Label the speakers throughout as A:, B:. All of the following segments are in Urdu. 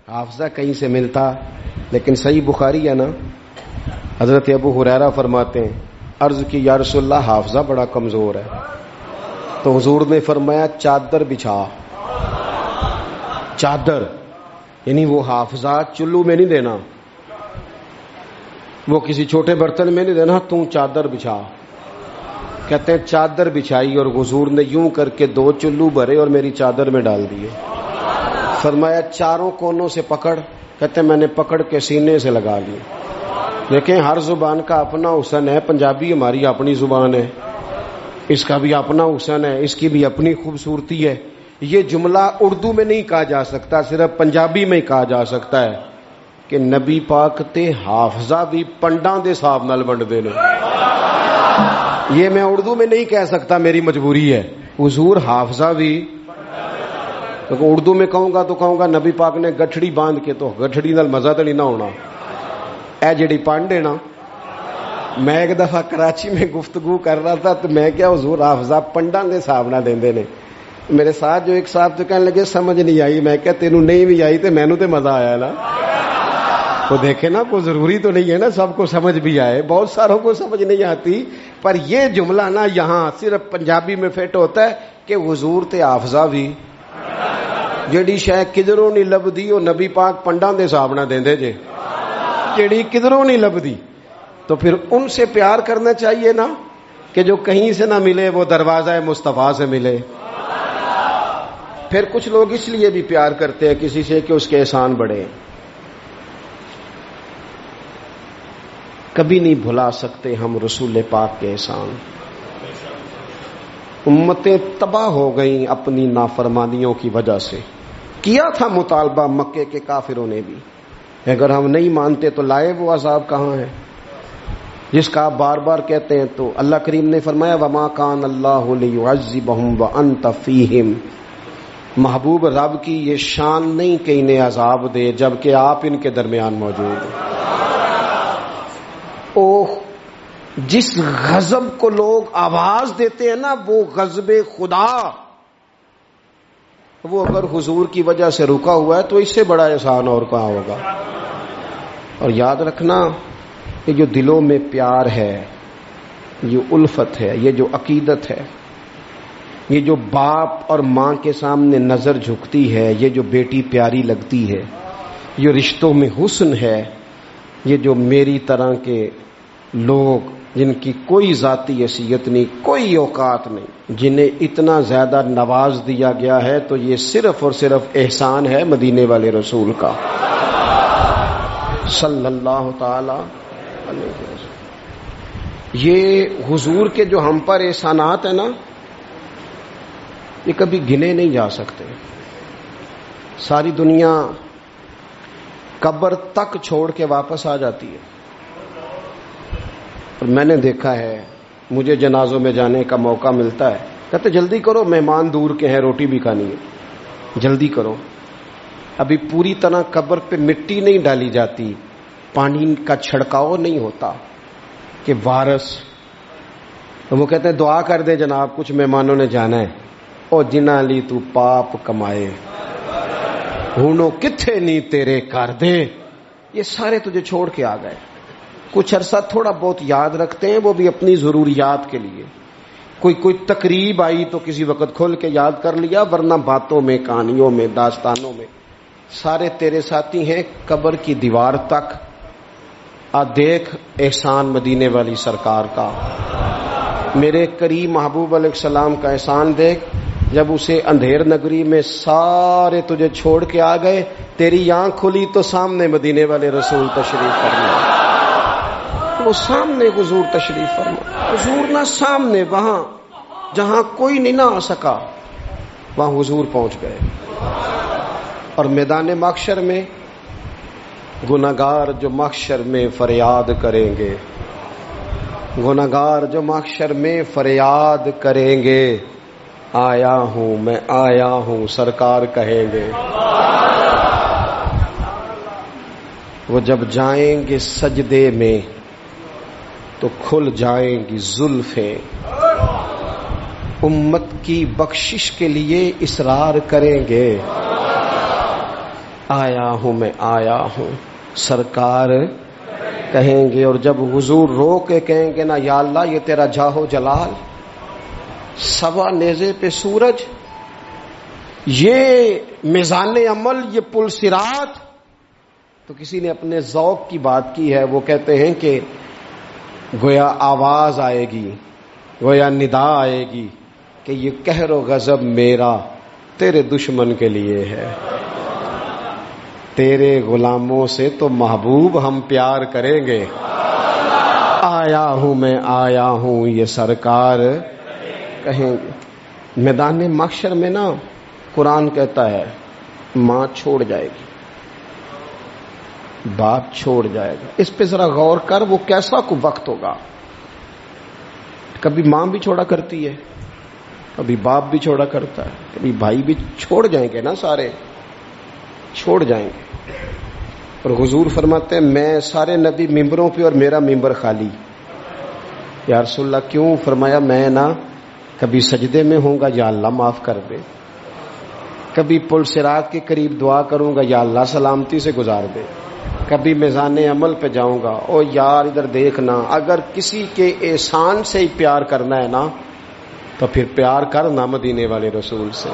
A: حافظہ کہیں سے ملتا، لیکن صحیح بخاری ہے نا، حضرت ابو ہریرہ فرماتے ہیں عرض کی یا رسول اللہ حافظہ بڑا کمزور ہے، تو حضور نے فرمایا چادر بچھا، چادر یعنی وہ حافظہ چلو میں نہیں دینا، وہ کسی چھوٹے برتن میں نہیں دینا، تو چادر بچھا۔ کہتے ہیں چادر بچھائی اور حضور نے یوں کر کے 2 چلو بھرے اور میری چادر میں ڈال دیے۔ فرمایا چاروں کونوں سے پکڑ، کہتے ہیں میں نے پکڑ کے سینے سے لگا لی۔ دیکھیں ہر زبان کا اپنا حسن ہے، پنجابی ہماری اپنی زبان ہے، اس کا بھی اپنا حسن ہے، اس کی بھی اپنی خوبصورتی ہے۔ یہ جملہ اردو میں نہیں کہا جا سکتا، صرف پنجابی میں ہی کہا جا سکتا ہے کہ نبی پاک تے حافظہ بھی پنڈاں دے حساب نال ونڈدے نے۔ یہ میں اردو میں نہیں کہہ سکتا، میری مجبوری ہے۔ حضور حافظہ بھی، تو اردو میں کہوں گا تو کہوں گا نبی پاک نے گٹھڑی باندھ کے، تو گٹھڑی نال مزہ تو نہیں نہ ہونا۔ اے جڑی پانڈ ہے نا، میں ایک دفعہ کراچی میں گفتگو کر رہا تھا تو میں کیا حضور حافظہ پنڈاں دے حساب نہ دیندے نے۔ میرے ساتھ جو ایک صاحب تو کہنے لگے سمجھ نہیں آئی، میں کہا تینوں نہیں بھی آئی تو مینوں تے مزہ آیا نا۔ تو دیکھیں نا، کوئی ضروری تو نہیں ہے نا سب کو سمجھ بھی آئے، بہت ساروں کو سمجھ نہیں آتی، پر یہ جملہ نا یہاں صرف پنجابی میں فٹ ہوتا ہے کہ حضور تے حافظہ بھی جڑی شے کدھروں نہیں لبدی وہ نبی پاک پنڈاں دے حساب نہ دیندے جے، جڑی کدھروں نہیں لبدی۔ تو پھر ان سے پیار کرنا چاہیے نا، کہ جو کہیں سے نہ ملے وہ دروازہ مصطفیٰ سے ملے۔ پھر کچھ لوگ اس لیے بھی پیار کرتے ہیں کسی سے کہ اس کے احسان بڑھے۔ کبھی نہیں بھلا سکتے ہم رسول پاک کے احسان۔ امتیں تباہ ہو گئیں اپنی نافرمانیوں کی وجہ سے۔ کیا تھا مطالبہ مکے کے کافروں نے بھی، اگر ہم نہیں مانتے تو لائے وہ عذاب کہاں ہے جس کا آپ بار بار کہتے ہیں؟ تو اللہ کریم نے فرمایا وما کان اللہ لیعذبہم وانت فیہم، محبوب رب کی یہ شان نہیں کہ انہیں عذاب دے جبکہ آپ ان کے درمیان موجود ہیں۔ اوہ، جس غضب کو لوگ آواز دیتے ہیں نا وہ غضب خدا، وہ اگر حضور کی وجہ سے رکا ہوا ہے تو اس سے بڑا احسان اور کہاں ہوگا۔ اور یاد رکھنا، یہ جو دلوں میں پیار ہے، یہ الفت ہے، یہ جو عقیدت ہے، یہ جو باپ اور ماں کے سامنے نظر جھکتی ہے، یہ جو بیٹی پیاری لگتی ہے، یہ رشتوں میں حسن ہے، یہ جو میری طرح کے لوگ جن کی کوئی ذاتی حیثیت نہیں، کوئی اوقات نہیں، جنہیں اتنا زیادہ نواز دیا گیا ہے، تو یہ صرف اور صرف احسان ہے مدینے والے رسول کا صلی اللہ تعالی علیہ وسلم۔ یہ حضور کے جو ہم پر احسانات ہیں نا، یہ کبھی گنے نہیں جا سکتے۔ ساری دنیا قبر تک چھوڑ کے واپس آ جاتی ہے، اور میں نے دیکھا ہے، مجھے جنازوں میں جانے کا موقع ملتا ہے، کہتے جلدی کرو مہمان دور کے ہیں، روٹی بھی کھانی ہے، جلدی کرو۔ ابھی پوری طرح قبر پہ مٹی نہیں ڈالی جاتی، پانی کا چھڑکاؤ نہیں ہوتا کہ وارث، وہ کہتے ہیں دعا کر دے جناب کچھ مہمانوں نے جانا ہے، او جنہ لی تو پاپ کمائے ہونو کتھے نہیں تیرے کر دے، یہ سارے تجھے چھوڑ کے آ گئے۔ کچھ عرصہ تھوڑا بہت یاد رکھتے ہیں، وہ بھی اپنی ضروریات کے لیے، کوئی تقریب آئی تو کسی وقت کھول کے یاد کر لیا، ورنہ باتوں میں، کہانیوں میں، داستانوں میں سارے تیرے ساتھی ہیں قبر کی دیوار تک۔ دیکھ احسان مدینے والی سرکار کا، میرے کریم محبوب علیہ السلام کا احسان دیکھ، جب اسے اندھیر نگری میں سارے تجھے چھوڑ کے آ گئے، تیری آنکھ کھلی تو سامنے مدینے والے رسول تشریف فرما، وہ سامنے حضور تشریف فرما، حضور نہ سامنے، وہاں جہاں کوئی نہیں نہ آ سکا وہاں حضور پہنچ گئے۔ اور میدان محشر میں گناہگار جو محشر میں فریاد کریں گے، گناہگار جو محشر میں فریاد کریں گے، آیا ہوں میں آیا ہوں سرکار کہیں گے۔ وہ جب جائیں گے سجدے میں تو کھل جائیں گی زلفیں، امت کی بخشش کے لیے اصرار کریں گے، آیا ہوں میں آیا ہوں سرکار کہیں گے، اور جب حضور رو کے کہیں گے نا یا اللہ یہ تیرا جاہو جلال، سوا نیزے پہ سورج، یہ میزان عمل، یہ پل صراط، تو کسی نے اپنے ذوق کی بات کی ہے، وہ کہتے ہیں کہ گویا آواز آئے گی، گویا ندا آئے گی کہ یہ قہر و غضب میرا تیرے دشمن کے لیے ہے، تیرے غلاموں سے تو محبوب ہم پیار کریں گے، آیا ہوں میں آیا ہوں یہ سرکار کہیں گے۔ میدان محشر میں نا قرآن کہتا ہے ماں چھوڑ جائے گی، باپ چھوڑ جائے گا، اس پہ ذرا غور کر، وہ کیسا کو وقت ہوگا۔ کبھی ماں بھی چھوڑا کرتی ہے، کبھی باپ بھی چھوڑا کرتا ہے، کبھی بھائی بھی چھوڑ جائیں گے نا، سارے چھوڑ جائیں گے۔ اور حضور فرماتے ہیں میں سارے نبی ممبروں پہ اور میرا ممبر خالی۔ یا رسول اللہ کیوں؟ فرمایا میں نا کبھی سجدے میں ہوں گا یا اللہ معاف کر دے، کبھی پل صراط کے قریب دعا کروں گا یا اللہ سلامتی سے گزار دے، کبھی میزان عمل پہ جاؤں گا، او یار ادھر دیکھنا، اگر کسی کے احسان سے ہی پیار کرنا ہے نا تو پھر پیار کرنا مدینے والے رسول سے،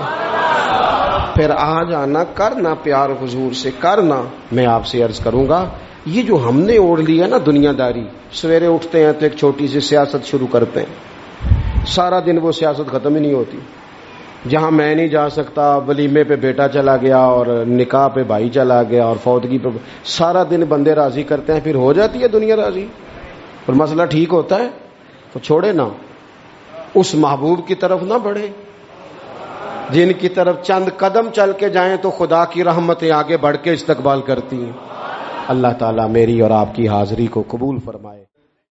A: پھر آ جانا، کرنا پیار حضور سے کرنا۔ میں آپ سے عرض کروں گا یہ جو ہم نے اوڑھ لی ہے نا دنیا داری، سویرے اٹھتے ہیں تو ایک چھوٹی سی سیاست شروع کرتے ہیں، سارا دن وہ سیاست ختم ہی نہیں ہوتی، جہاں میں نہیں جا سکتا ولیمے پہ بیٹا چلا گیا اور نکاح پہ بھائی چلا گیا اور فوتگی پہ، سارا دن بندے راضی کرتے ہیں، پھر ہو جاتی ہے دنیا راضی اور مسئلہ ٹھیک ہوتا ہے، تو چھوڑے نا، اس محبوب کی طرف نہ بڑھے جن کی طرف چند قدم چل کے جائیں تو خدا کی رحمتیں آگے بڑھ کے استقبال کرتی ہیں۔ اللہ تعالیٰ میری اور آپ کی حاضری کو قبول فرمائے۔